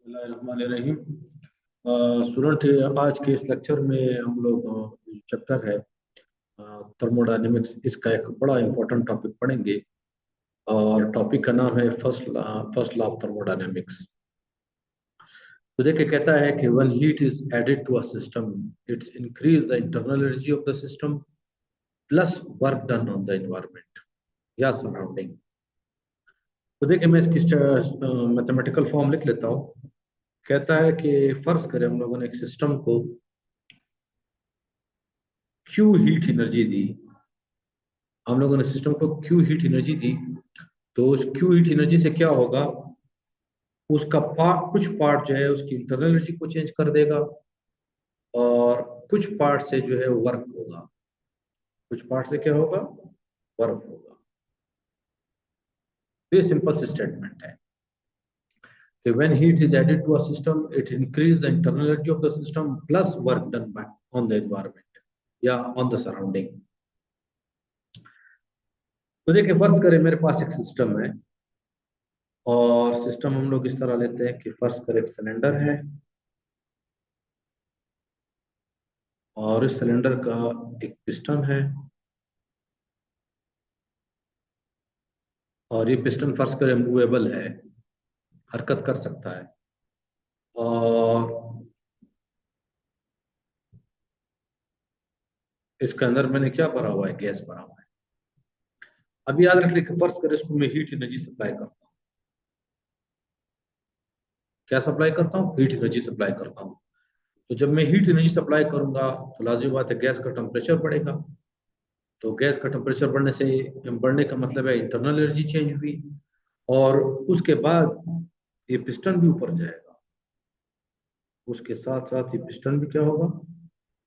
बिस्मिल्लाहिर्रहमानिर्रहीम। स्टूडेंट, आज के इस लेक्चर में हम लोग चैप्टर है थर्मोडायनेमिक्स, इसका एक बड़ा इंपॉर्टेंट टॉपिक पढ़ेंगे। और टॉपिक का नाम है फर्स्ट लॉ ऑफ थर्मोडायनेमिक्स। तो देखिए, कहता है कि when heat is added to a system, it's increase the internal energy of the system plus work done on the environment या सराउंडिंग। तो देखिए, मैं इसकी मैथमेटिकल फॉर्म लिख लेता हूँ। कहता है कि फर्ज करें हम लोगों ने एक सिस्टम को क्यू हीट एनर्जी दी। हम लोगों ने सिस्टम को क्यू हीट एनर्जी दी, तो उस क्यू हीट एनर्जी से क्या होगा, उसका कुछ पार्ट जो है उसकी इंटरनल एनर्जी को चेंज कर देगा, और कुछ पार्ट से जो है वर्क होगा। कुछ पार्ट से क्या होगा, वर्क होगा। तो ये सिंपल सी स्टेटमेंट है कि when heat is added to a system, it increase the internal energy of the system plus work done by on the environment या ऑन द सराउंडिंग। तो देखिए, फर्ज करें मेरे पास एक सिस्टम है, और सिस्टम हम लोग इस तरह लेते हैं कि फर्स्ट कर एक सिलेंडर है, और इस सिलेंडर का एक पिस्टन है, और ये पिस्टन फर्स्ट करे मूवेबल है, हरकत कर सकता है। और इसके अंदर मैंने क्या भरा हुआ है, गैस भरा हुआ है। अब याद रख लीजिए, फर्स्ट करे इसको मैं हीट एनर्जी सप्लाई करता हूँ। क्या सप्लाई करता हूँ, हीट एनर्जी सप्लाई करता हूँ। तो जब मैं हीट एनर्जी सप्लाई करूंगा तो लाजिम बात है गैस का टेम्परेचर बढ़ेगा। तो गैस का टेम्परेचर बढ़ने का मतलब है इंटरनल एनर्जी चेंज हुई, और उसके बाद ये पिस्टन भी ऊपर जाएगा। उसके साथ साथ ये पिस्टन भी क्या होगा,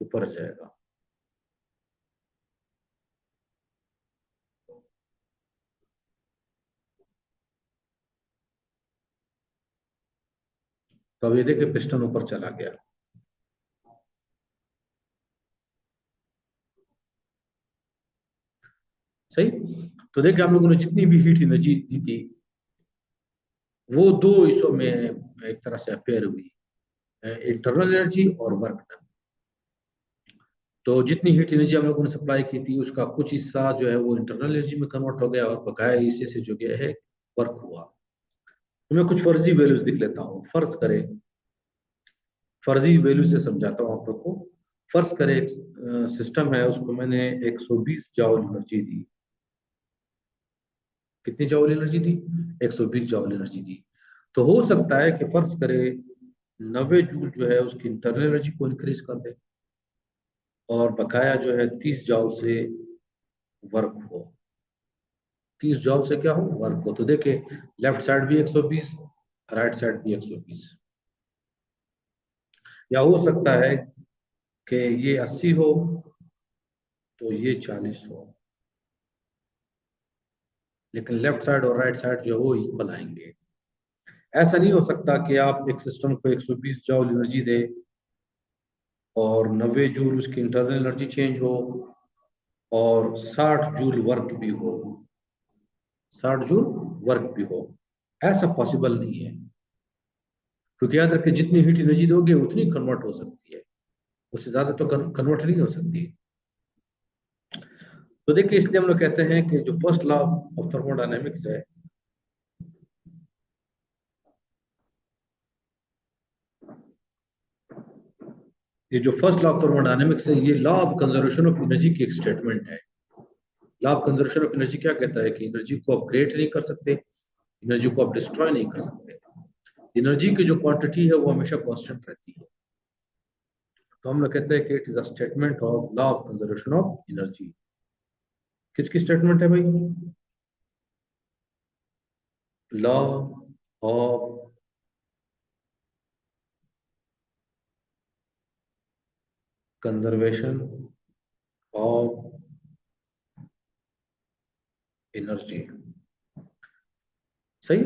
ऊपर जाएगा। तो अब ये देखिए, पिस्टन ऊपर चला गया। सही। तो देखिए, हम लोगों ने जितनी भी हीट एनर्जी दी थी, वो दो हिस्सों में एक तरह से अपेयर हुई, इंटरनल एनर्जी और वर्क डन। तो जितनी हीट एनर्जी हम लोगों ने सप्लाई की थी, उसका कुछ हिस्सा जो है वो इंटरनल एनर्जी में कन्वर्ट हो गया, और बकाया हिस्से से जो गया है वर्क हुआ। तो मैं कुछ फर्जी वैल्यूज लिख लेता हूँ। फर्ज करें, फर्जी वैल्यू से समझाता हूँ आप लोग को। फर्ज करें एक सिस्टम है, उसको मैंने 120 जॉल एनर्जी दी। कितनी जॉल एनर्जी दी, 120 जॉल एनर्जी दी। तो हो सकता है कि फर्ज करे 90 जूल जो है उसकी इंटरनल एनर्जी को इंक्रीज कर दे, और बकाया जो है 30 जॉल से वर्क हो। 30 जॉल से क्या हो, वर्क हो। तो देखिए, लेफ्ट साइड भी 120, राइट साइड भी 120। या हो सकता है कि ये 80 हो तो ये 40 हो, लेकिन लेफ्ट साइड और राइट साइड जो है वो इक्वल आएंगे। ऐसा नहीं हो सकता कि आप एक सिस्टम को 120 जॉल एनर्जी दे और 90 जूल उसकी इंटरनल एनर्जी चेंज हो, और 60 जूल वर्क भी हो। 60 जूल वर्क भी हो, ऐसा पॉसिबल नहीं है। क्योंकि याद रखिए, जितनी हीट एनर्जी दोगे उतनी कन्वर्ट हो सकती है, उससे ज्यादा तो कन्वर्ट नहीं हो सकती। तो देखिए, इसलिए हम लोग कहते हैं कि जो फर्स्ट लॉ ऑफ थर्मोडायनेमिक्स है, ये जो फर्स्ट लॉ ऑफ थर्मोडायनेमिक्स है, ये law of conservation of energy की एक स्टेटमेंट है। Law of conservation of energy क्या कहता है कि एनर्जी को आप क्रिएट नहीं कर सकते, एनर्जी को आप डिस्ट्रॉय नहीं कर सकते। एनर्जी की जो क्वांटिटी है वो हमेशा कांस्टेंट रहती है। तो हम लोग कहते हैं कि it is a statement of law of conservation of energy. किसकी स्टेटमेंट है भाई, law of conservation of energy. सही।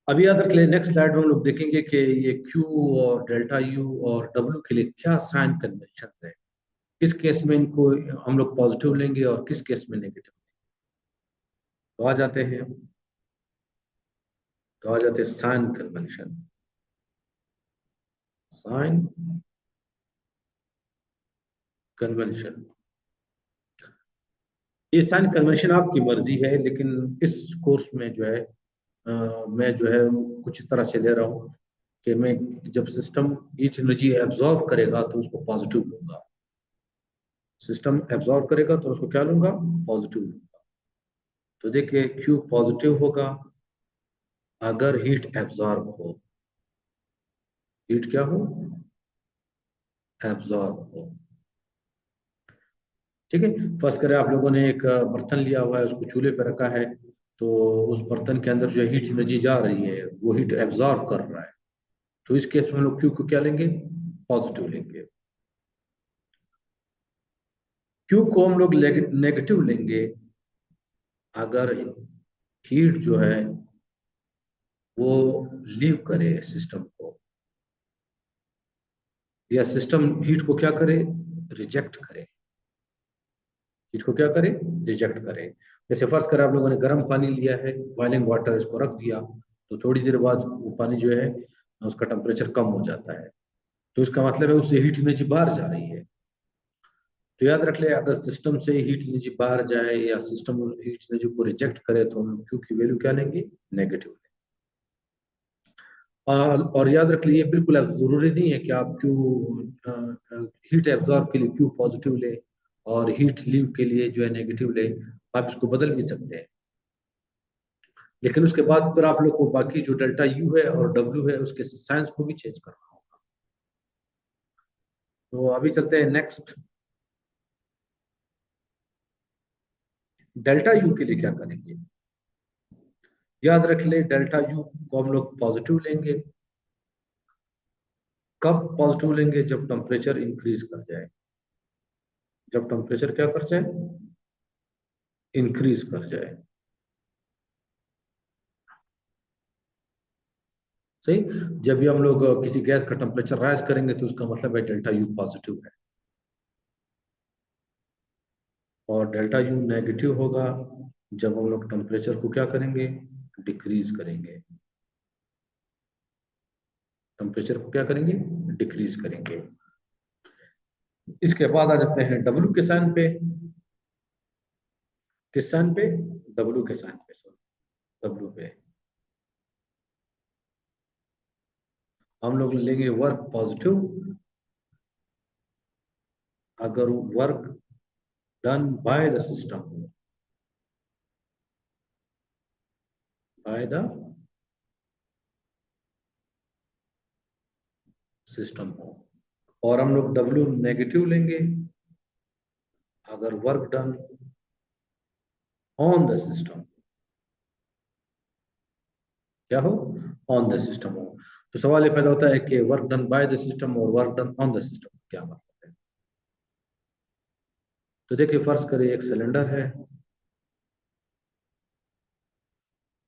अभी याद रख ले, नेक्स्ट स्लाइड में हम लोग देखेंगे कि ये क्यू और डेल्टा यू और डब्ल्यू के लिए क्या साइन कन्वेंशन है, किस केस में इनको हम लोग पॉजिटिव लेंगे और किस केस में नेगेटिव। तो आ जाते हैं। तो आ जाते हैं साइन कन्वेंशन। साइन कन्वेंशन, ये साइन कन्वेंशन आपकी मर्जी है, लेकिन इस कोर्स में जो है मैं जो है कुछ इस तरह से ले रहा हूँ कि मैं जब सिस्टम हीट एनर्जी एब्जॉर्ब करेगा तो उसको पॉजिटिव लूंगा। सिस्टम एब्जॉर्ब करेगा तो उसको क्या लूंगा? पॉजिटिव लूंगा। तो देखिए क्यू पॉजिटिव होगा अगर हीट एब्जॉर्ब हो। हीट क्या हो? एब्जॉर्ब हो। ठीक है। फर्स्ट करें आप लोगों ने एक बर्तन लिया हुआ है, उसको चूल्हे पे रखा है, तो उस बर्तन के अंदर जो हीट एनर्जी जा रही है वो हीट एब्जॉर्ब कर रहा है। तो इस केस में हम लोग क्यू को क्या लेंगे? पॉजिटिव लेंगे। क्यू को हम लोग नेगेटिव लेंगे अगर हीट जो है वो लीव करे सिस्टम को, या सिस्टम हीट को क्या करे? रिजेक्ट करे। हीट को क्या करे? रिजेक्ट करे। जैसे फर्स्ट कर आप लोगों ने गर्म पानी लिया है, बॉइलिंग वाटर, इसको रख दिया, तो थोड़ी देर बाद वो पानी जो है उसका टेम्परेचर कम हो जाता है, तो इसका मतलब है उससे हीट एनर्जी बाहर जा रही है। तो याद रख ले, अगर सिस्टम से हीट एनर्जी बाहर जाए या सिस्टम हीट एनर्जी को रिजेक्ट करे तो हम क्यू की वैल्यू क्या लेंगे? नेगेटिव। और याद रख लीजिए, बिल्कुल अब जरूरी नहीं है कि आप क्यू हीट एब्जॉर्ब के लिए क्यू पॉजिटिव ले और हीट लीव के लिए जो है नेगेटिव ले। आप इसको बदल भी सकते हैं, लेकिन उसके बाद फिर आप लोग को बाकी जो डेल्टा यू है और डब्ल्यू है उसके साइंस को भी चेंज करना होगा। तो अभी चलते हैं नेक्स्ट। डेल्टा यू के लिए क्या करेंगे? याद रख ले, डेल्टा यू को हम लोग पॉजिटिव लेंगे। कब पॉजिटिव लेंगे? जब टेम्परेचर इंक्रीज कर जाए। जब टेम्परेचर क्या कर जाए? इंक्रीज कर जाए। सही। जब भी हम लोग किसी गैस का टेम्परेचर राइज करेंगे तो उसका मतलब है डेल्टा यू पॉजिटिव है, और डेल्टा यू नेगेटिव होगा जब हम लोग टेम्परेचर को क्या करेंगे? डिक्रीज करेंगे। टेम्परेचर को क्या करेंगे? डिक्रीज करेंगे। इसके बाद आ जाते हैं डब्ल्यू के साइन पे। किस साइन पे? डब्ल्यू के साइन पे, सॉरी, डब्ल्यू पे हम लोग लेंगे वर्क पॉजिटिव अगर work done by the system, bye the system हो। और हम लोग डब्ल्यू नेगेटिव लेंगे अगर work done on the system क्या हो? ऑन द सिस्टम हो। तो सवाल ये पैदा होता है कि work done by the system और work done on the system क्या मतलब है? तो देखिए फर्ज करिए एक सिलेंडर है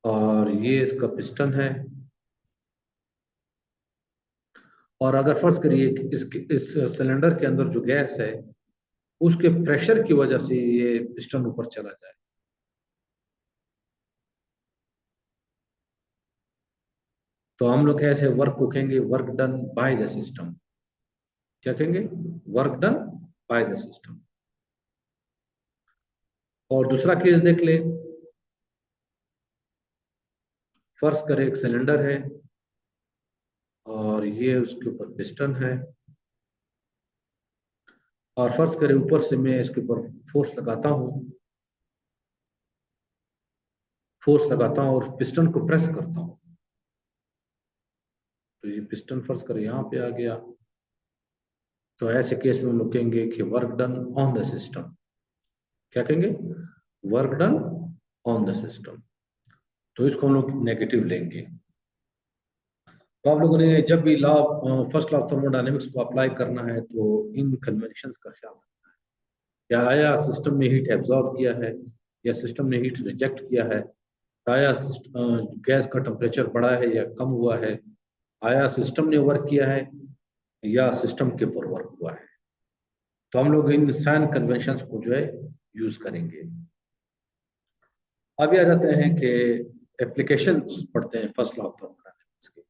और ये इसका पिस्टन है, और अगर फर्ज करिए कि इस सिलेंडर के अंदर जो गैस है उसके प्रेशर की वजह से ये पिस्टन ऊपर चला जाए, तो हम लोग ऐसे वर्क को कहेंगे work done by the system. क्या कहेंगे? Work done by the system. और दूसरा केस देख ले। फर्ज करें एक सिलेंडर है और ये उसके ऊपर पिस्टन है, और फर्ज करें ऊपर से मैं इसके ऊपर फोर्स लगाता हूँ, और पिस्टन को प्रेस करता हूँ, तो ये पिस्टन फर्ज करें यहाँ पे आ गया। तो ऐसे केस में हम लोग कहेंगे कि work done on the system. क्या कहेंगे? Work done on the system. तो इसको हम लोग नेगेटिव लेंगे। तो आप लोगों ने जब भी law first law of thermodynamics को अप्लाई करना है तो इन कन्वेंशंस का ख्याल रखना है। या आया सिस्टम ने हीट एब्जॉर्ब किया है, या सिस्टम ने हीट रिजेक्ट किया है, आया गैस का टेम्परेचर बढ़ा है या कम हुआ है, आया सिस्टम ने वर्क किया है या सिस्टम के ऊपर वर्क हुआ है। तो हम लोग इन साइन कन्वेंशंस को जो है यूज करेंगे। अभी आ जाते हैं कि एप्लीकेशंस पढ़ते हैं फर्स्ट लॉ ऑफ थर्मोडायनेमिक्स के।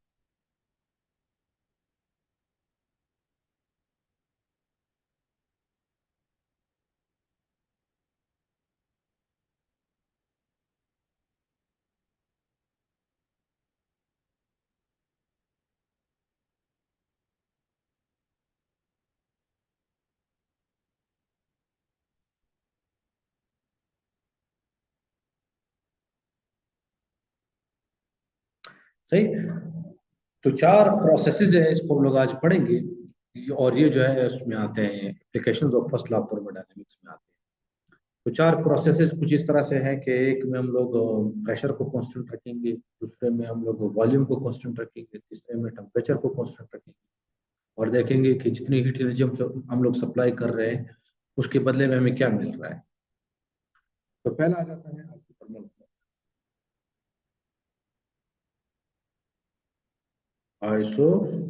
सही। तो चार प्रोसेसेस है, इसको हम लोग आज पढ़ेंगे। और ये जो है उसमें आते हैं applications of first law of thermodynamics में आते हैं। तो चार प्रोसेसेस कुछ इस तरह से हैं कि एक में हम लोग प्रेशर को कांस्टेंट रखेंगे, दूसरे में हम लोग वॉल्यूम को कांस्टेंट रखेंगे, तीसरे में टेम्परेचर को कांस्टेंट रखेंगे, और देखेंगे कि जितनी हीट एनर्जी हम लोग सप्लाई कर रहे हैं उसके बदले में हमें क्या मिल रहा है। तो पहला आ जाता है आइसोथर्मल। Isothermal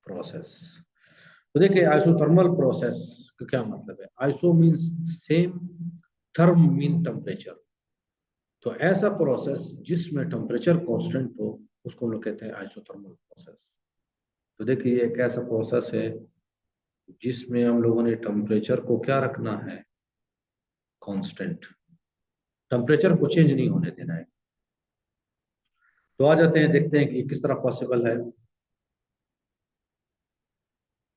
process. तो देखिए आइसोथर्मल प्रोसेस का क्या मतलब है। Iso means same, therm mean temperature. तो ऐसा प्रोसेस जिसमें टेम्परेचर कांस्टेंट हो उसको हम लोग कहते हैं आइसोथर्मल प्रोसेस। तो देखिए एक ऐसा प्रोसेस है जिसमें हम लोगों ने टेम्परेचर को क्या रखना है, कांस्टेंट। टेम्परेचर को चेंज नहीं होने देना है। तो आ जाते हैं, देखते हैं कि किस तरह पॉसिबल है।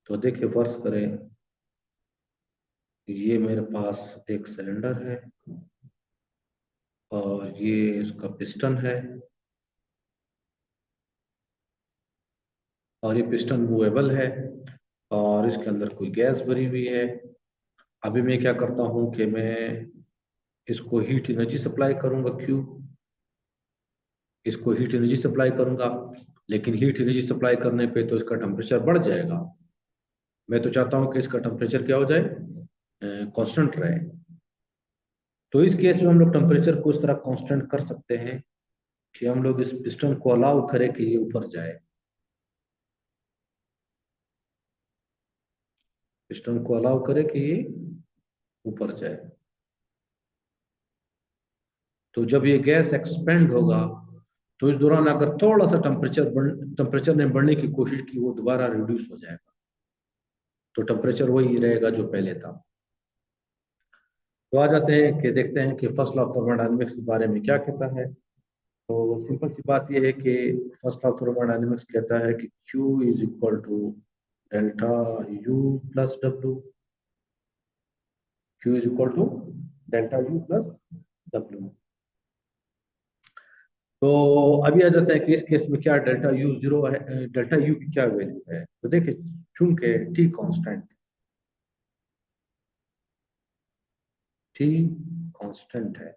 तो देखिए फर्ज करें ये मेरे पास एक सिलेंडर है और ये इसका पिस्टन है, और ये पिस्टन मूवेबल है और इसके अंदर कोई गैस भरी हुई है। अभी मैं क्या करता हूं कि मैं इसको हीट एनर्जी सप्लाई करूंगा, क्यों, इसको हीट एनर्जी सप्लाई करूंगा, लेकिन हीट एनर्जी सप्लाई करने पे तो इसका टेम्परेचर बढ़ जाएगा। मैं तो चाहता हूं कि इसका टेम्परेचर क्या हो जाए, कांस्टेंट रहे। तो इस केस में हम लोग टेम्परेचर को इस तरह कांस्टेंट कर सकते हैं कि हम लोग इस पिस्टन को अलाउ करें कि ये ऊपर जाए, पिस्टन को अलाउ करें कि ये ऊपर जाए। तो जब ये गैस एक्सपेंड होगा तो इस दौरान अगर थोड़ा सा टेम्परेचर ने बढ़ने की कोशिश की, वो दोबारा रिड्यूस हो जाएगा। तो टेम्परेचर वही रहेगा जो पहले था। तो आ जाते हैं कि देखते हैं कि फर्स्ट लॉ ऑफ थर्मोडायनेमिक्स के बारे में क्या कहता है। तो सिंपल सी बात यह है कि फर्स्ट लॉ ऑफ थर्मोडायनेमिक्स कहता है कि Q is equal to delta U plus W। Q is equal to delta U plus W। तो अभी आ जाता है कि इस केस में क्या डेल्टा U जीरो है, डेल्टा U की क्या वैल्यू है। तो देखिए चूंकि T कांस्टेंट, T कांस्टेंट है,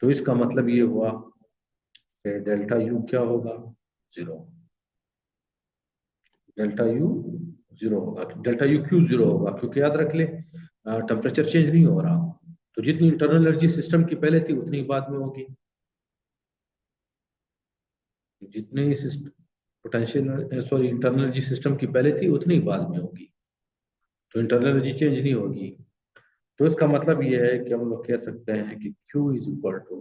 तो इसका मतलब ये हुआ कि डेल्टा U क्या होगा, जीरो। डेल्टा U जीरो होगा। डेल्टा U क्यों जीरो होगा, क्योंकि याद रख ले टेम्परेचर चेंज नहीं हो रहा। तो जितनी इंटरनल एनर्जी सिस्टम की पहले थी उतनी बाद में होगी। जितनी potential sorry internal energy system की पहले थी उतनी बाद में होगी। तो इंटरनल एनर्जी चेंज नहीं होगी। तो इसका मतलब ये है कि हम लोग कह सकते हैं कि Q is equal to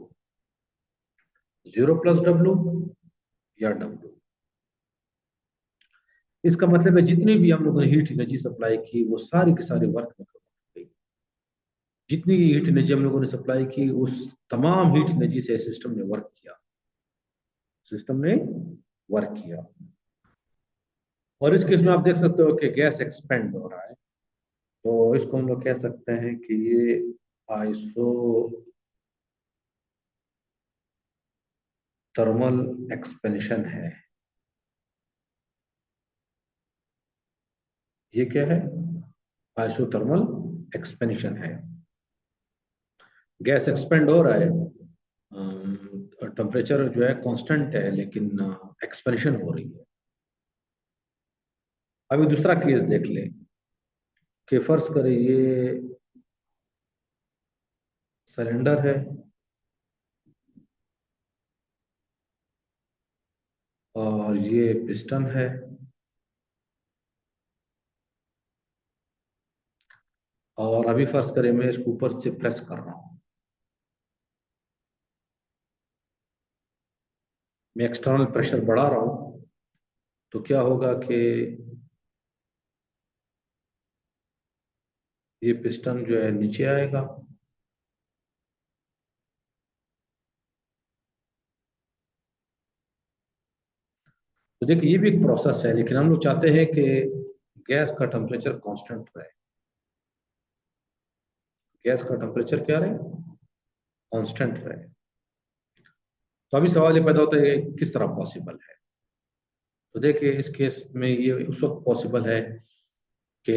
zero plus W या W। इसका मतलब है जितनी भी हम लोगों ने हीट एनर्जी सप्लाई की वो सारी की सारी वर्क में खत्म हो गई। जितनी हीट एनर्जी हम लोगों ने सप्लाई की उस तमाम हीट एनर्जी से सिस्टम ने वर्क किया, सिस्टम ने वर्क किया। और इस केस में आप देख सकते हो कि गैस एक्सपेंड हो रहा है। तो इसको हम लोग कह सकते हैं कि ये आइसो थर्मल एक्सपेंशन है। ये क्या है, आइसोथर्मल एक्सपेंशन है। गैस एक्सपेंड हो रहा है, टेम्परेचर जो है कांस्टेंट है, लेकिन एक्सपेंशन हो रही है। अभी दूसरा केस देख ले कि फर्ज करें ये सिलेंडर है और ये पिस्टन है। और अभी फर्ज करें मैं इसको ऊपर से प्रेस कर रहा हूँ, मैं एक्सटर्नल प्रेशर बढ़ा रहा हूँ, तो क्या होगा कि ये पिस्टन जो है नीचे आएगा। तो देखिए ये भी एक प्रोसेस है, लेकिन हम लोग चाहते हैं कि गैस का टेम्परेचर कांस्टेंट रहे। गैस का टेम्परेचर क्या रहे? कांस्टेंट रहे। तो अभी सवाल ये पैदा होता है कि किस तरह पॉसिबल है। तो देखिए इस केस में ये उस वक्त पॉसिबल है कि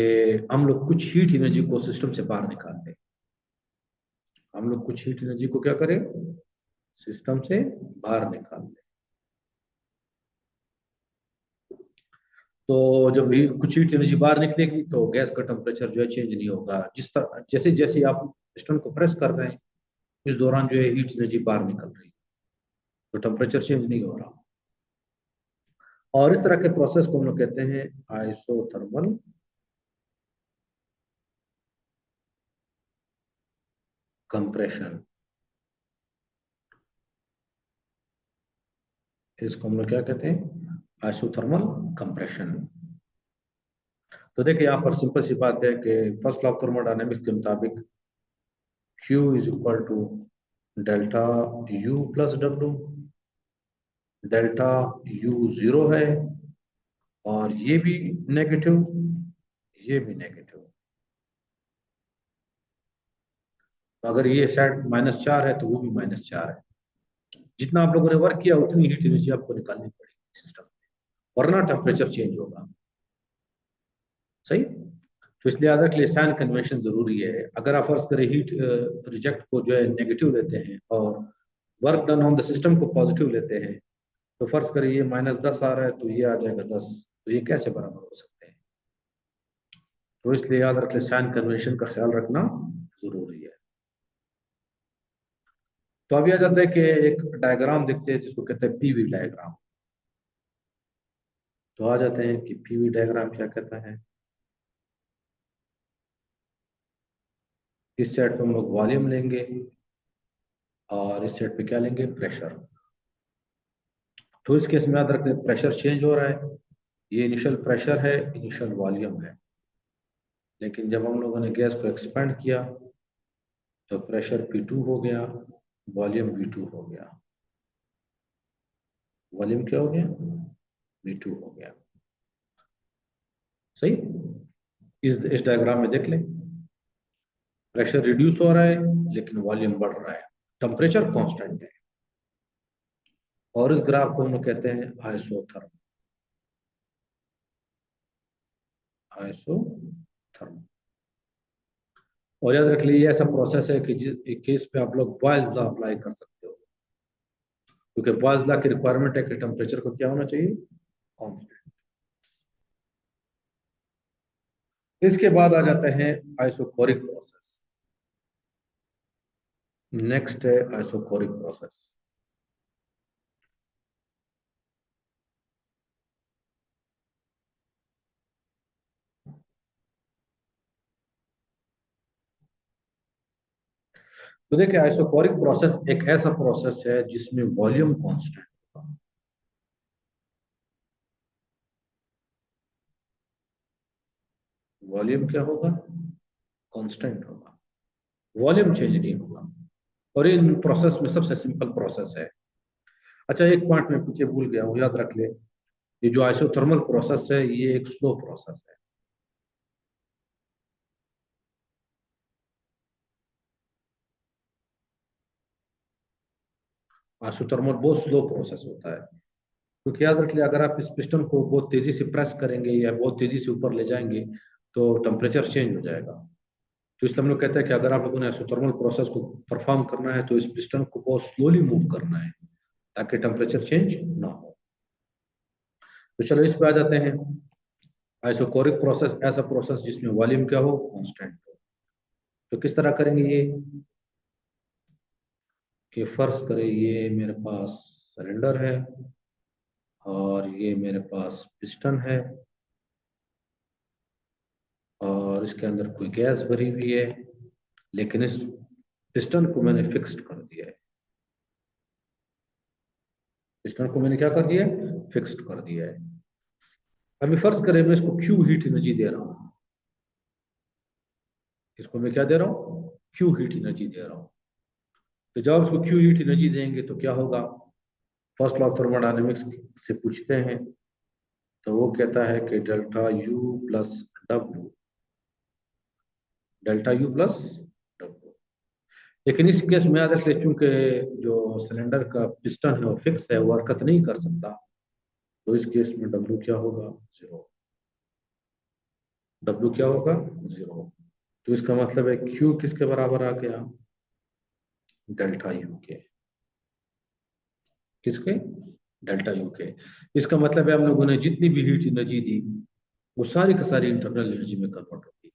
हम लोग कुछ हीट एनर्जी को सिस्टम से बाहर निकाल दें। हम लोग कुछ हीट एनर्जी को क्या करें? सिस्टम से बाहर निकाल दें। तो जब भी कुछ हीट एनर्जी बाहर निकलेगी तो गैस का टेम्परेचर जो है चेंज नहीं होगा। जिस तरह जैसे जैसे आप पिस्टन को प्रेस कर रहे हैं, इस दौरान जो है हीट एनर्जी बाहर निकल रही है, तो टेम्परेचर चेंज नहीं हो रहा। और इस तरह के प्रोसेस को हम लोग कहते हैं आइसोथर्मल कंप्रेशन। इसको हम लोग क्या कहते हैं? Isothermal compression. तो देखिए यहाँ पर सिंपल सी बात है कि फर्स्ट लॉ ऑफ थर्मोडायनेमिक्स के मुताबिक Q is equal to delta U plus W. Delta U zero है, और ये भी नेगेटिव, ये भी नेगेटिव। तो अगर ये सेट -4 है तो वो भी -4 है। जितना आप लोगों ने वर्क किया उतनी हीट एनर्जी आपको निकालनी पड़ेगी सिस्टम में, वरना टेम्परेचर चेंज होगा। सही। तो इसलिए याद रख लिसान कन्वेंशन जरूरी है। अगर आप फर्ज करें हीट रिजेक्ट को जो है नेगेटिव लेते हैं और work done on the system को पॉजिटिव लेते हैं, तो फर्ज करें ये -10 आ रहा है तो ये आ जाएगा 10, तो ये कैसे बराबर हो सकते हैं? तो इसलिए याद रख लिसान कन्वेंशन का ख्याल रखना जरूरी है। तो अभी आ जाता है कि एक डायग्राम देखते हैं जिसको कहते हैं पीवी डायग्राम। तो आ जाते हैं कि पीवी डायग्राम क्या कहता है। इस सेट पे हम लोग वॉल्यूम लेंगे और इस सेट पे क्या लेंगे? प्रेशर। तो इस केस में याद रखते हैं प्रेशर चेंज हो रहा है। ये इनिशियल प्रेशर है, इनिशियल वॉल्यूम है। लेकिन जब हम लोगों ने गैस को एक्सपेंड किया तो प्रेशर P2 हो गया, वॉल्यूम V2 हो गया। वॉल्यूम क्या हो गया? V2 हो गया। सही। इस डायग्राम में देख लें, प्रेशर रिड्यूस हो रहा है लेकिन वॉल्यूम बढ़ रहा है, टेम्परेचर कांस्टेंट है। और इस ग्राफ को हम लोग कहते हैं आइसोथर्म। आइसोथर्म। और याद रख लीजिए ऐसा प्रोसेस है कि जिस केस पे आप लोग बॉयल्स लॉ अप्लाई कर सकते हो, क्योंकि बॉयल्स लॉ की रिक्वायरमेंट है कि टेम्परेचर को क्या होना चाहिए? कांस्टेंट। इसके बाद आ जाते हैं आइसोकोरिक प्रोसेस। नेक्स्ट है आइसोकोरिक प्रोसेस। तो देखिए आइसोकोरिक प्रोसेस एक ऐसा प्रोसेस है जिसमें वॉल्यूम कांस्टेंट होगा। वॉल्यूम क्या होगा? कांस्टेंट होगा। वॉल्यूम चेंज नहीं होगा। और इन प्रोसेस में सबसे सिंपल प्रोसेस है। अच्छा एक पॉइंट मैं पीछे भूल गया हूँ, याद रख ले, ये जो आइसोथर्मल प्रोसेस है ये एक स्लो प्रोसेस है। आइसोथर्मल बहुत स्लो प्रोसेस होता है, क्योंकि याद रख लिया अगर आप इस पिस्टन को बहुत तेजी से प्रेस करेंगे या बहुत तेजी से ऊपर ले जाएंगे तो टेम्परेचर चेंज हो जाएगा। तो इसलिए हम लोग कहते हैं कि अगर आप लोगों ने आइसोथर्मल प्रोसेस को परफॉर्म करना है तो इस पिस्टन को बहुत स्लोली मूव करना है ताकि टेम्परेचर चेंज ना हो। तो चलो इस पे आ जाते हैं। आइसोकोरिक प्रोसेस ऐसा प्रोसेस जिसमें वॉल्यूम क्या हो? कांस्टेंट हो। तो किस तरह करेंगे ये? कि फर्ज करें ये मेरे पास सिलेंडर है और ये मेरे पास पिस्टन है। और इसके अंदर कोई गैस भरी हुई है, लेकिन इस पिस्टन को मैंने फिक्स्ड कर दिया है। पिस्टन को मैंने क्या कर दिया है? फिक्स्ड कर दिया है। अभी फर्ज करें मैं इसको क्यू हीट एनर्जी दे रहा हूं। इसको मैं क्या दे रहा हूं? क्यू हीट एनर्जी दे रहा हूं। तो जब इसको क्यू हीट एनर्जी देंगे तो क्या होगा? फर्स्ट लॉ ऑफ थर्मोडायनेमिक्स से पूछते हैं, तो वो कहता है कि delta U plus W, delta U plus W. लेकिन इस केस में याद रख ले, चूंकि जो सिलेंडर का पिस्टन है वो फिक्स है, वो हरकत नहीं कर सकता, तो इस केस में डब्ल्यू क्या होगा? जीरो। डब्ल्यू क्या होगा? जीरो। तो इसका मतलब है क्यू किसके बराबर आ गया? डेल्टा यू के। किसके? डेल्टा यू के। इसका मतलब है हम लोगों ने जितनी भी हीट एनर्जी दी, वो सारी का सारी इंटरनल एनर्जी में कन्वर्ट होगी।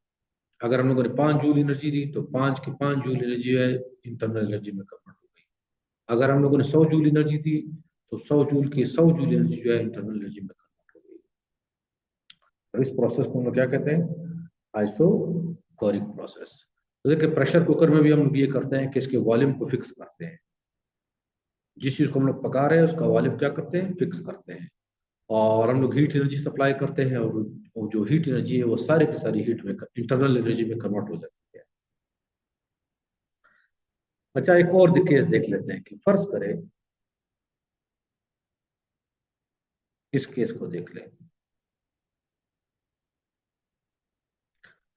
अगर हम लोगों ने 5 जूल एनर्जी दी तो 5 की 5 जूल एनर्जी है इंटरनल एनर्जी में कन्वर्ट हो गई। अगर हम लोगों ने 100 जूल एनर्जी दी तो 100 जूल की 100 जूल एनर्जी जो है इंटरनल एनर्जी में कन्वर्ट हो गई। तो इस प्रोसेस को हम लोग क्या कहते हैं? Isochoric process. तो देखिए, प्रेशर कुकर में भी हम लोग ये करते हैं कि इसके वॉल्यूम को फिक्स करते हैं। जिस चीज को हम लोग पका रहे हैं उसका वॉल्यूम क्या करते हैं? फिक्स करते हैं। और हम लोग हीट एनर्जी सप्लाई करते हैं, और वो जो हीट एनर्जी है वो सारी की सारी हीट में, इंटरनल एनर्जी में कन्वर्ट हो जाती है। अच्छा, एक और केस देख लेते हैं कि फर्ज करें, इस केस को देख लें।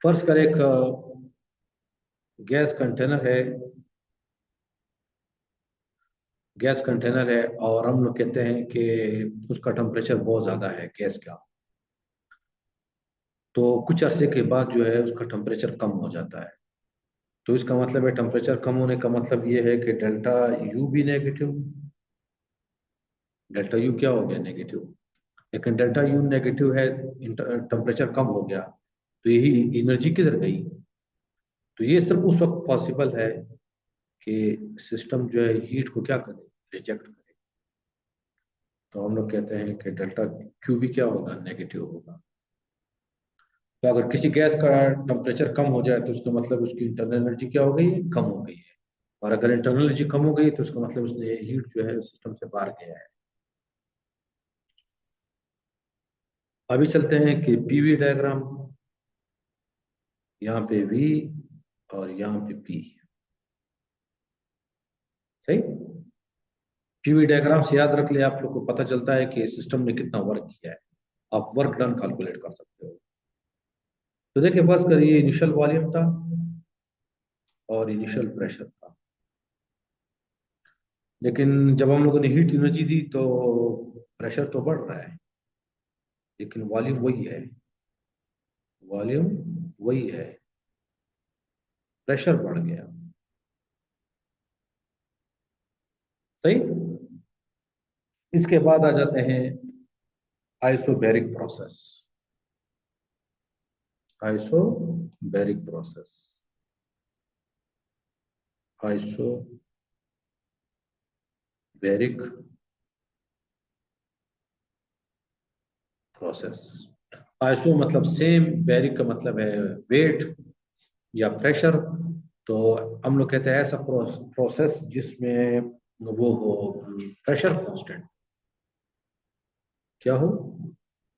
फर्ज करें एक गैस कंटेनर है, गैस कंटेनर है, और हम लोग कहते हैं कि उसका टेम्परेचर बहुत ज्यादा है गैस का। तो कुछ अरसे के बाद जो है उसका टेम्परेचर कम हो जाता है। तो इसका मतलब है, टेम्परेचर कम होने का मतलब ये है कि डेल्टा यू भी नेगेटिव। डेल्टा यू क्या हो गया? नेगेटिव। लेकिन डेल्टा यू नेगेटिव है, टेम्परेचर कम हो गया, तो यही एनर्जी किधर गई? तो ये सिर्फ उस वक्त पॉसिबल है कि सिस्टम जो है हीट को क्या करे? रिजेक्ट करे। तो हम लोग कहते हैं कि डेल्टा क्यू भी क्या होगा? नेगेटिव होगा। तो अगर किसी गैस का टेम्परेचर कम हो जाए तो उसका मतलब उसकी इंटरनल एनर्जी क्या हो गई है? कम हो गई है। और अगर इंटरनल एनर्जी कम हो गई तो उसका मतलब उसने हीट जो है सिस्टम से बाहर गया है। अभी चलते हैं कि पीवी डायग्राम। यहाँ पे वी और यहाँ पे पी। सही। पीवी डायग्राम से याद रख ले, आप लोग को पता चलता है कि सिस्टम ने कितना वर्क किया है। आप वर्क डन कैलकुलेट कर सकते हो। तो देखिए, फर्स्ट करिए, इनिशियल वॉल्यूम था और इनिशियल प्रेशर था। लेकिन जब हम लोगों ने हीट एनर्जी दी तो प्रेशर तो बढ़ रहा है, लेकिन वॉल्यूम वही है। वॉल्यूम वही है, प्रेशर बढ़ गया। सही। इसके बाद आ जाते हैं isobaric process. Isobaric process. Isobaric process. Iso मतलब सेम, बैरिक का मतलब है वेट या प्रेशर। तो हम लोग कहते हैं ऐसा प्रोसेस जिसमें वो हो प्रेशर कांस्टेंट। क्या हो?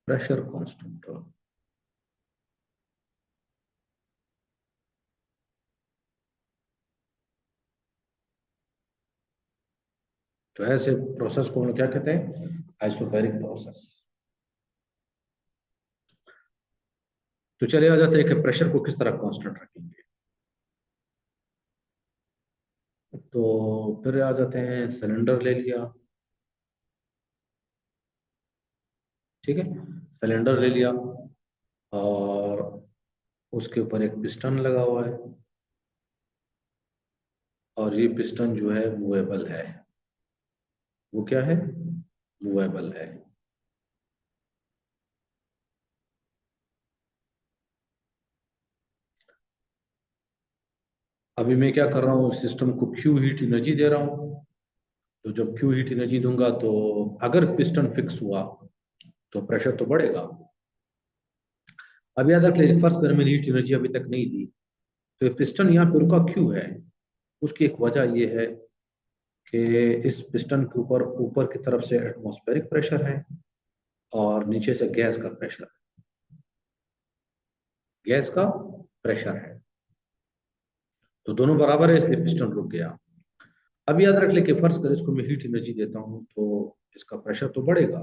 प्रेशर कांस्टेंट हो। तो ऐसे प्रोसेस को हम लोग क्या कहते हैं? Isobaric process. तो चले आ जाते हैं कि प्रेशर को किस तरह कांस्टेंट रखेंगे। तो फिर आ जाते हैं, सिलेंडर ले लिया। ठीक है, सिलेंडर ले लिया, और उसके ऊपर एक पिस्टन लगा हुआ है, और ये पिस्टन जो है मूवेबल है। वो क्या है? मूवेबल है। अभी मैं क्या कर रहा हूँ? सिस्टम को क्यू हीट एनर्जी दे रहा हूँ। तो जब क्यू हीट एनर्जी दूंगा तो अगर पिस्टन फिक्स हुआ तो प्रेशर तो बढ़ेगा। अब याद रख लीजिए, फर्स्ट मैंने हीट एनर्जी अभी तक नहीं दी, तो ये पिस्टन यहाँ पे रुका क्यों है? उसकी एक वजह ये है कि इस पिस्टन के ऊपर ऊपर की तरफ से एटमॉस्फेरिक प्रेशर है और नीचे से गैस का प्रेशर है, गैस का प्रेशर है, तो दोनों बराबर है, इसलिए पिस्टन रुक गया। अब याद रख ले कि फर्ज कर इसको मैं हीट एनर्जी देता हूं तो इसका प्रेशर तो बढ़ेगा,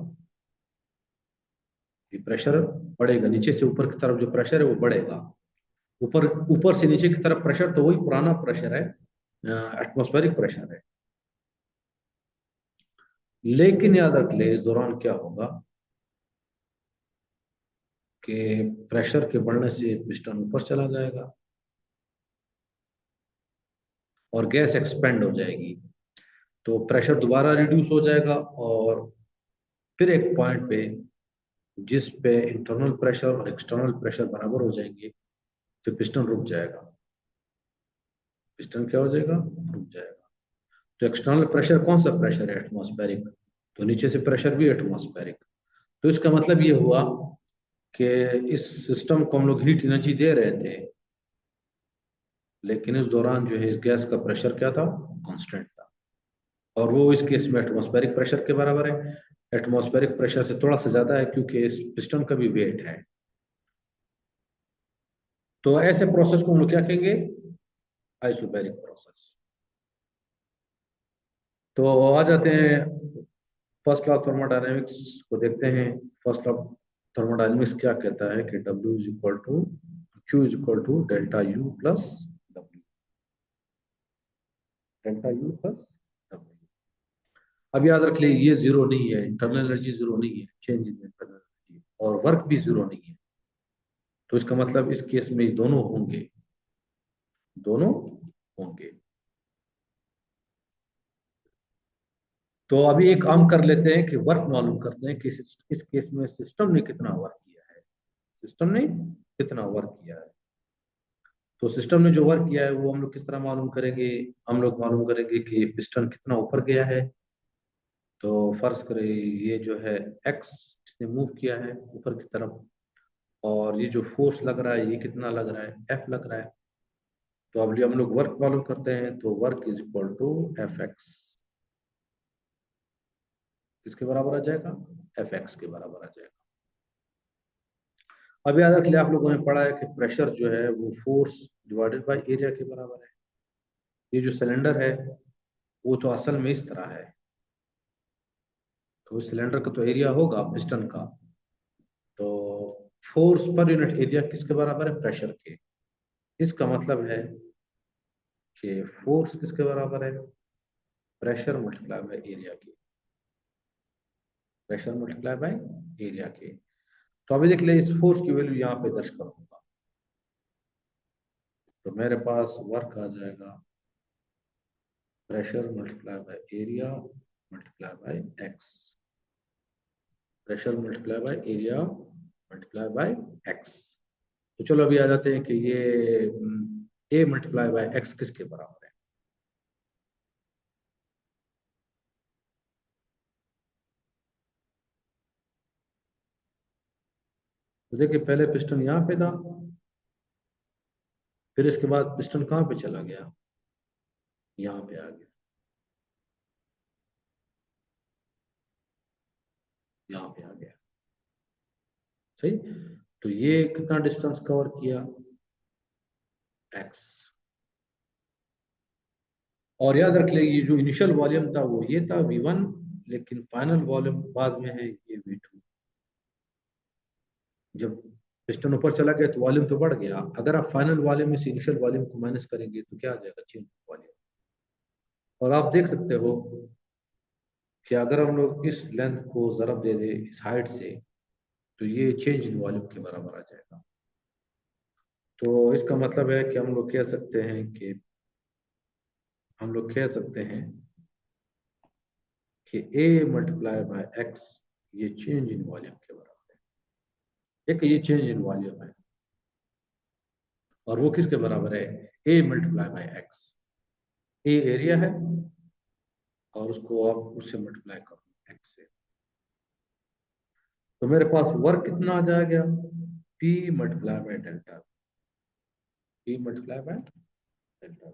ये प्रेशर बढ़ेगा, नीचे से ऊपर की तरफ जो प्रेशर है वो बढ़ेगा। ऊपर ऊपर से नीचे की तरफ प्रेशर तो वही पुराना प्रेशर है, एटमॉस्फेरिक प्रेशर है। लेकिन याद रख ले इस दौरान क्या होगा कि प्रेशर के बढ़ने से पिस्टन ऊपर चला जाएगा और गैस एक्सपेंड हो जाएगी, तो प्रेशर दोबारा रिड्यूस हो जाएगा और फिर एक पॉइंट पे जिस पे इंटरनल प्रेशर और एक्सटर्नल प्रेशर बराबर हो जाएंगे, फिर पिस्टन रुक जाएगा। पिस्टन क्या हो जाएगा? रुक जाएगा। तो एक्सटर्नल प्रेशर कौन सा प्रेशर है? एटमॉस्फेरिक। तो नीचे से प्रेशर भी एटमॉस्फेरिक। तो इसका मतलब ये हुआ कि इस सिस्टम को हम लोग हीट एनर्जी दे रहे थे, लेकिन इस दौरान जो है इस गैस का प्रेशर क्या था? कांस्टेंट था, और वो इस केस में एटमॉस्फेरिक प्रेशर के बराबर है। एटमॉस्फेरिक प्रेशर से थोड़ा सा ज्यादा है क्योंकि इस पिस्टन का भी वेट है। तो ऐसे प्रोसेस को हम लोग क्या कहेंगे? Isobaric process. तो आ जाते हैं फर्स्ट लॉ थर्मोडायनेमिक्स को देखते हैं। फर्स्ट लॉ थर्मोडायनेमिक्स क्या कहता है कि W is equal to Q is equal to delta U plus W, delta U plus W। अब याद रख ले ये जीरो नहीं है, इंटरनल एनर्जी जीरो नहीं है, चेंज इन इंटरनल एनर्जी, और वर्क भी जीरो नहीं है। तो इसका मतलब इस केस में दोनों होंगे, दोनों होंगे। तो अभी एक काम कर लेते हैं कि वर्क मालूम करते हैं कि इस केस में सिस्टम ने कितना वर्क किया है, सिस्टम ने कितना वर्क किया है। तो सिस्टम ने जो वर्क किया है वो हम लोग किस तरह मालूम करेंगे? हम लोग मालूम करेंगे कि पिस्टन कितना ऊपर गया है। तो फर्ज करें ये जो है एक्स, इसने मूव किया है ऊपर की तरफ, और ये जो फोर्स लग रहा है ये कितना लग रहा है? एफ लग रहा है। तो अब हम लोग वर्क मालूम करते हैं, तो work is equal to F X. किसके बराबर आ जाएगा? एफ एक्स के बराबर आ जाएगा। अब याद रख लिया, आप लोगों ने पढ़ा है कि प्रेशर जो है वो फोर्स डिवाइडेड बाय एरिया के बराबर है। ये जो सिलेंडर है वो तो असल में इस तरह है, तो इस सिलेंडर का तो एरिया होगा पिस्टन का, तो फोर्स पर यूनिट एरिया किसके बराबर है? प्रेशर के। इसका मतलब है कि फोर्स किसके बराबर है? प्रेशर मल्टीप्लाई बाय एरिया के, प्रेशर मल्टीप्लाई बाय एरिया के। तो अभी देख ले, इस फोर्स की वैल्यू यहाँ पे दर्ज करूंगा, तो मेरे पास वर्क आ जाएगा pressure multiply by area multiply by x, pressure multiply by area multiply by x. तो चलो अभी आ जाते हैं कि ये ए मल्टीप्लाई बाय एक्स किसके बराबर है? तो देखिए पहले पिस्टन यहाँ पे था, फिर इसके बाद पिस्टन कहाँ पे चला गया? यहाँ पे आ गया, यहाँ पे आ गया। सही। तो ये कितना डिस्टेंस कवर किया? एक्स। और याद रख ले ये जो इनिशियल वॉल्यूम था वो ये था V1, लेकिन फाइनल वॉल्यूम बाद में है ये V2। जब पिस्टन ऊपर चला गया तो वॉल्यूम तो बढ़ गया, अगर आप फाइनल वॉल्यूम में से इनिशियल वॉल्यूम को माइनस करेंगे तो क्या आ जाएगा? Change volume. और आप देख सकते हो कि अगर हम लोग इस लेंथ को जरब दे दे इस हाइट से, तो ये चेंज इन वॉल्यूम के बराबर आ जाएगा। तो इसका मतलब है कि हम लोग कह सकते हैं कि a मल्टीप्लाई बाय एक्स ये चेंज इन वॉल्यूम के बराबर है। एक ये चेंज इन वॉल्यूम है, और वो किसके बराबर है? a multiply by x. A area है और उसको आप उससे मल्टीप्लाई करो एक्स से, तो मेरे पास वर्क कितना आ जाएगा? P multiply by delta, P multiply by delta.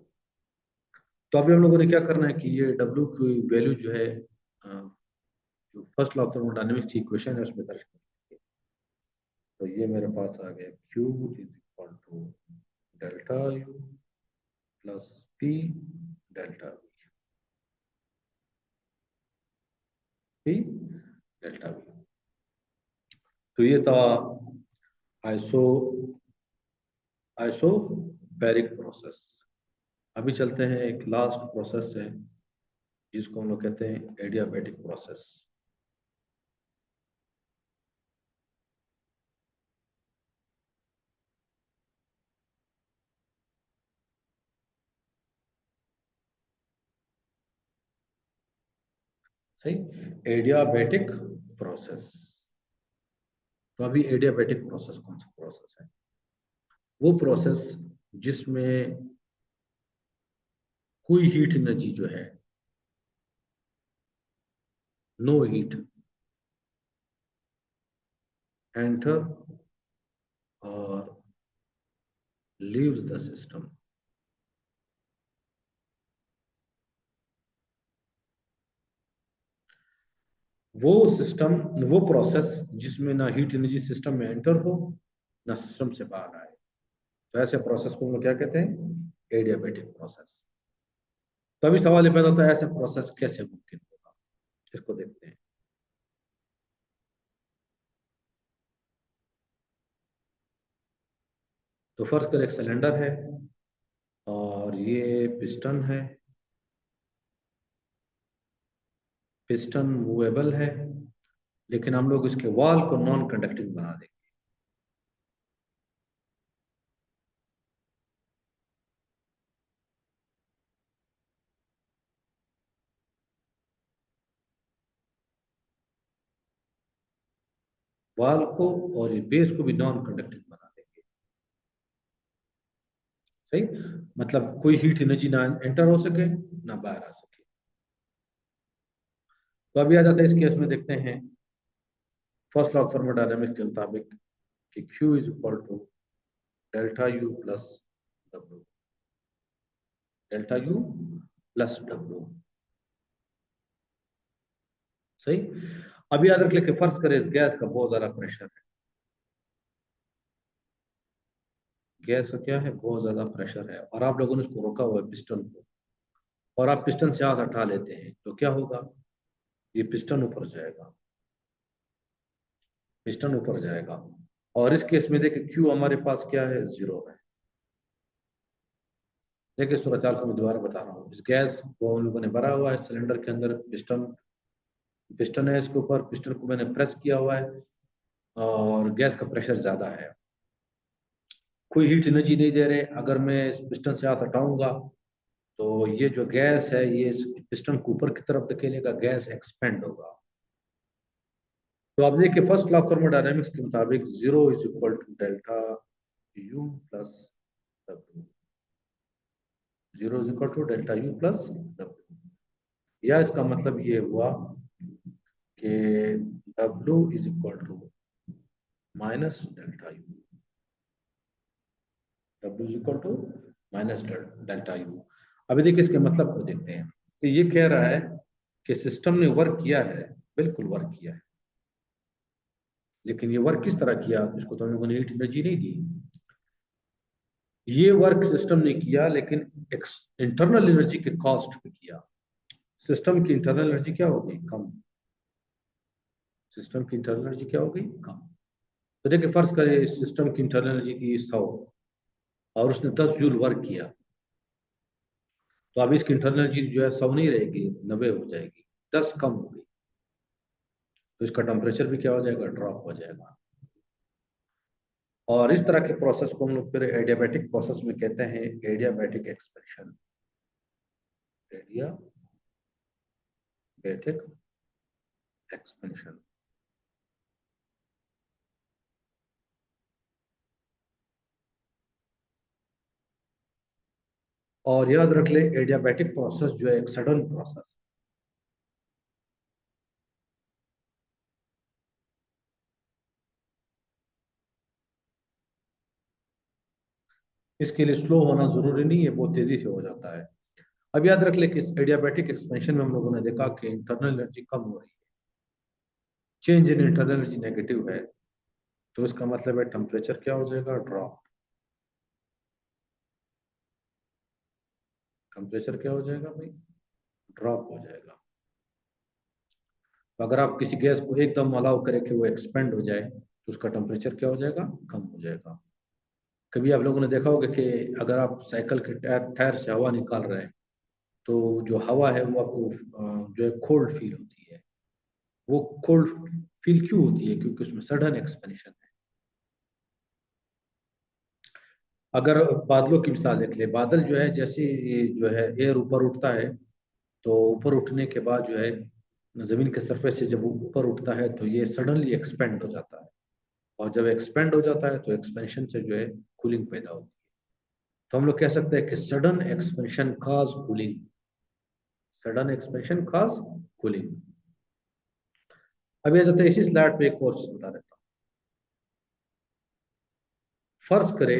तो अभी हम लोगों ने क्या करना है कि ये W की वैल्यू जो है जो फर्स्ट लॉ ऑफ थर्मोडायनेमिक्स की इक्वेशन है उसमें दर्ज कर। तो ये मेरे पास आ गया Q is equal to delta U plus P delta P delta V। तो ये था आइसो आइसोबैरिक प्रोसेस। अभी चलते हैं एक लास्ट प्रोसेस है जिसको हम लोग कहते हैं एडियाबैटिक प्रोसेस। सही, एडियाबैटिक प्रोसेस। तो अभी एडियाबैटिक प्रोसेस कौन सा प्रोसेस है? वो प्रोसेस जिसमें कोई हीट एनर्जी जो है, नो हीट एंटर और लीव्स द सिस्टम। वो सिस्टम, वो प्रोसेस जिसमें ना हीट एनर्जी सिस्टम में एंटर हो ना सिस्टम से बाहर आए, तो ऐसे प्रोसेस को हम लोग क्या कहते हैं? Adiabatic process. तो अभी सवाल ये पैदा होता है ऐसा प्रोसेस कैसे मुमकिन होगा, इसको देखते हैं। तो फर्ज कर एक सिलेंडर है और ये पिस्टन है, पिस्टन मूवेबल है, लेकिन हम लोग इसके वॉल को नॉन कंडक्टिंग बना देंगे। वॉल को और ये बेस को भी नॉन कंडक्टिंग बना देंगे। सही, मतलब कोई हीट एनर्जी ना एंटर हो सके ना बाहर आ सके। तो अभी आ जाता है इस केस में, देखते हैं फर्स्ट लॉ ऑफ थर्मोडायनामिक्स के मुताबिक कि Q is equal to delta U plus W, delta U plus W। सही, अभी याद रख ले कि फर्ज करें इस गैस का बहुत ज्यादा प्रेशर है, गैस का क्या है, बहुत ज्यादा प्रेशर है, और आप लोगों ने उसको रोका हुआ है पिस्टन को, और आप पिस्टन से हाथ हटा लेते हैं, तो क्या होगा? ये पिस्टन ऊपर जाएगा, पिस्टन ऊपर जाएगा। और इस केस में देखिए क्यू हमारे पास क्या है, 0 है। देखिए सूरत को मैं दोबारा बता रहा हूँ, इस गैस को हम लोगों ने भरा हुआ है सिलेंडर के अंदर, पिस्टन पिस्टन है, इसके ऊपर पिस्टन को मैंने प्रेस किया हुआ है और गैस का प्रेशर ज्यादा है, कोई हीट एनर्जी नहीं दे रहे। अगर मैं इस पिस्टन से हाथ हटाऊंगा तो ये जो गैस है ये इस पिस्टन को ऊपर की तरफ धकेलेगा, गैस एक्सपेंड होगा। तो आप देखिए फर्स्ट लॉ ऑफ थर्मोडायनेमिक्स के मुताबिक 0 is equal to delta U plus W, 0 is equal to delta U plus W। या इसका मतलब ये हुआ कि W is equal to minus delta U, W is equal to minus delta U। अभी देखिए इसके मतलब को देखते हैं। तो ये कह रहा है कि सिस्टम ने वर्क किया है, बिल्कुल वर्क किया है, लेकिन ये वर्क किस तरह किया, इसको तो हम लोगों ने हीट एनर्जी नहीं दी। ये वर्क सिस्टम ने किया लेकिन इंटरनल एनर्जी के कॉस्ट पे किया। सिस्टम की इंटरनल एनर्जी क्या हो गई, कम। सिस्टम की इंटरनल एनर्जी क्या हो गई, कम। तो देखिए फर्ज करें इस सिस्टम की इंटरनल एनर्जी थी 100 और उसने 10 जूल वर्क किया, तो अब इसकी इंटरनल एनर्जी जो है 100 नहीं रहेगी, 90 हो जाएगी, 10 कम हो गई। तो इसका टेम्परेचर भी क्या हो जाएगा, ड्रॉप हो जाएगा। और इस तरह के प्रोसेस को हम लोग फिर एडियाबैटिक प्रोसेस में कहते हैं एडियाबैटिक एक्सपेंशन, एडियाबैटिक एक्सपेंशन। और याद रख ले एडियाबैटिक प्रोसेस जो है एक सडन प्रोसेस, इसके लिए स्लो होना जरूरी नहीं है, बहुत तेजी से हो जाता है। अब याद रख ले कि एडियाबैटिक एक्सपेंशन में हम लोगों ने देखा कि इंटरनल एनर्जी कम हो रही है, change in internal energy negative है, तो इसका मतलब है टेम्परेचर क्या हो जाएगा, ड्रॉप। टेम्परेचर क्या हो जाएगा भाई, ड्रॉप हो जाएगा। तो अगर आप किसी गैस को एकदम अलाउ करें कि वो एक्सपेंड हो जाए तो उसका टेम्परेचर क्या हो जाएगा, कम हो जाएगा। कभी आप लोगों ने देखा होगा कि अगर आप साइकिल के टायर टायर से हवा निकाल रहे हैं तो जो हवा है वो आपको जो है कोल्ड फील होती है। वो कोल्ड फील क्यों होती है, क्योंकि उसमें सडन एक्सपेंशन है। अगर बादलों की मिसाल देख ले, बादल जो है जैसे ये जो है एयर ऊपर उठता है, तो ऊपर उठने के बाद जो है जमीन के सरफेस से जब वो ऊपर उठता है तो ये सडनली एक्सपेंड हो जाता है, और जब एक्सपेंड हो जाता है तो एक्सपेंशन से जो है कूलिंग पैदा होती है। तो हम लोग कह सकते हैं कि सडन एक्सपेंशन काज कूलिंग, सडन एक्सपेंशन काज कूलिंग। अब ये जाते हैं इसी स्लाइड पे एक और चीज बता देता हूँ। फर्ज करे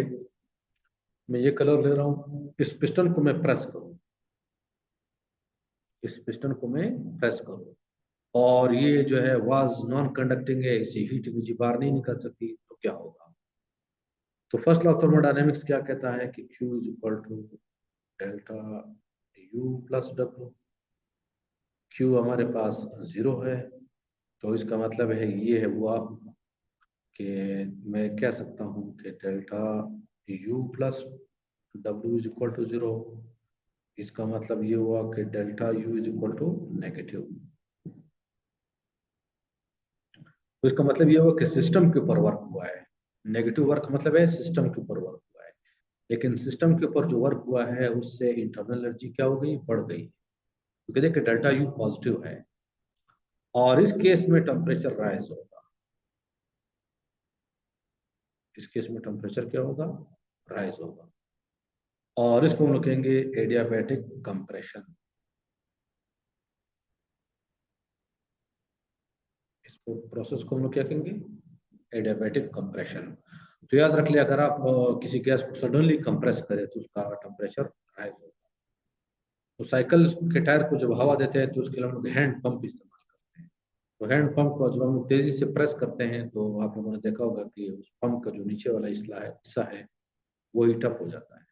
मैं ये कलर ले रहा हूँ, इस पिस्टन को मैं प्रेस करूँ, इस पिस्टन को मैं प्रेस करूँ, और ये जो है वाज नॉन कंडक्टिंग है, इसे हीट एनर्जी बाहर नहीं निकल सकती, तो क्या होगा। तो फर्स्ट लॉ ऑफ थर्मोडायनेमिक्स क्या कहता है कि Q is equal to delta U plus W। Q हमारे पास जीरो है, तो इसका मतलब है ये है हुआ कि मैं कह सकता हूँ कि delta U plus W is equal to zero. इसका मतलब ये हुआ कि delta U is equal to negative. तो इसका मतलब ये हुआ कि सिस्टम के ऊपर वर्क हुआ है। नेगेटिव वर्क मतलब है सिस्टम के ऊपर वर्क हुआ है, लेकिन सिस्टम के ऊपर जो वर्क हुआ है उससे इंटरनल एनर्जी क्या हो गई, बढ़ गई, क्योंकि देखिए डेल्टा यू पॉजिटिव है, और इस केस में टेम्परेचर राइज होगा। इस केस में टेम्परेचर क्या होगा, राइज होगा, और इसको हम लोग कहेंगे एडियाबैटिक कंप्रेशन। इसको प्रोसेस को हम लोग क्या कहेंगे, एडियाबैटिक कंप्रेशन। तो याद रख लिया, अगर आप किसी गैस को सडनली कंप्रेस करें तो उसका टेम्परेचर राइज होगा। तो साइकिल के टायर को जब हवा देते हैं तो उसके लिए हम लोग हैंड पंप इस्तेमाल करते हैं। तो हैंड पंप को जब हम लोग तेजी से प्रेस करते हैं तो आप लोगों ने देखा होगा कि उस पंप का जो नीचे वाला हिस्सा है वो हीट अप हो जाता है।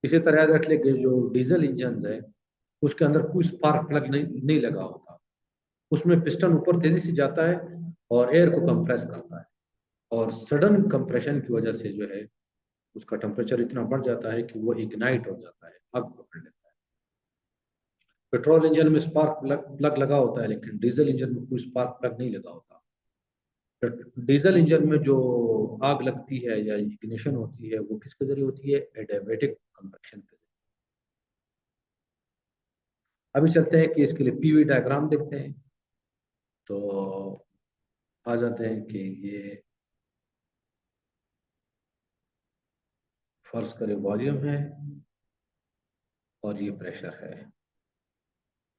इसी तरह याद रख ले कि जो डीजल इंजन है उसके अंदर कोई स्पार्क प्लग नहीं लगा होता, उसमें पिस्टन ऊपर तेजी से जाता है और एयर को कंप्रेस करता है, और सडन कंप्रेशन की वजह से जो है उसका टेम्परेचर इतना बढ़ जाता है कि वो इग्नाइट हो जाता है, आग पकड़ लेता है। पेट्रोल इंजन में स्पार्क प्लग लगा होता है, लेकिन डीजल इंजन में कोई स्पार्क प्लग नहीं लगा होता। डीजल इंजन में जो आग लगती है या इग्निशन होती है वो किसके जरिए होती है, एडियाबैटिक कंप्रेशन के जरिए। अभी चलते हैं कि इसके लिए पीवी डायग्राम देखते हैं। तो आ जाते हैं कि ये फर्ज करे वॉल्यूम है और ये प्रेशर है।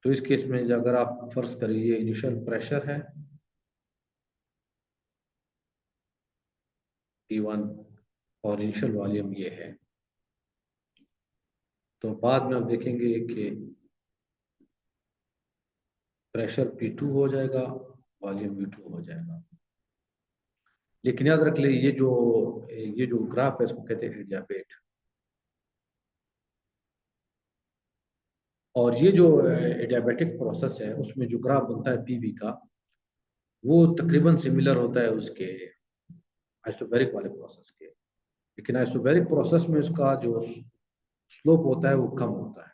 तो इस केस में अगर आप फर्ज करिए इनिशियल प्रेशर है T1 और इनिशियल वॉल्यूम ये है, तो बाद में आप देखेंगे कि प्रेशर P2 हो जाएगा, वॉल्यूम V2 हो जाएगा। लेकिन याद रख ले ये जो ग्राफ है इसको कहते हैं एडियाबेट, और ये जो एडियाबेटिक प्रोसेस है उसमें जो ग्राफ बनता है पीवी का वो तकरीबन सिमिलर होता है उसके आइसोबैरिक वाले प्रोसेस के। लेकिन आइसोबैरिक प्रोसेस में उसका जो स्लोप होता है वो कम होता है,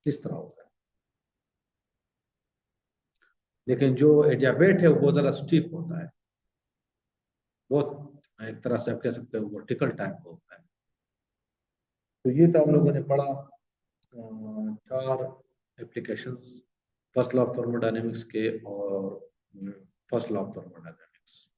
किस तरह होता है। लेकिन जो एडियाबेट है वो बहुत ज्यादा स्टीप होता है, बहुत एक तरह से आप कह सकते हो वर्टिकल टाइप का होता है। तो ये तो हम लोगों ने पढ़ा 4 applications, first law of thermodynamics के और फर्स्ट लॉ ऑफ थर्मोडायनेमिक्स।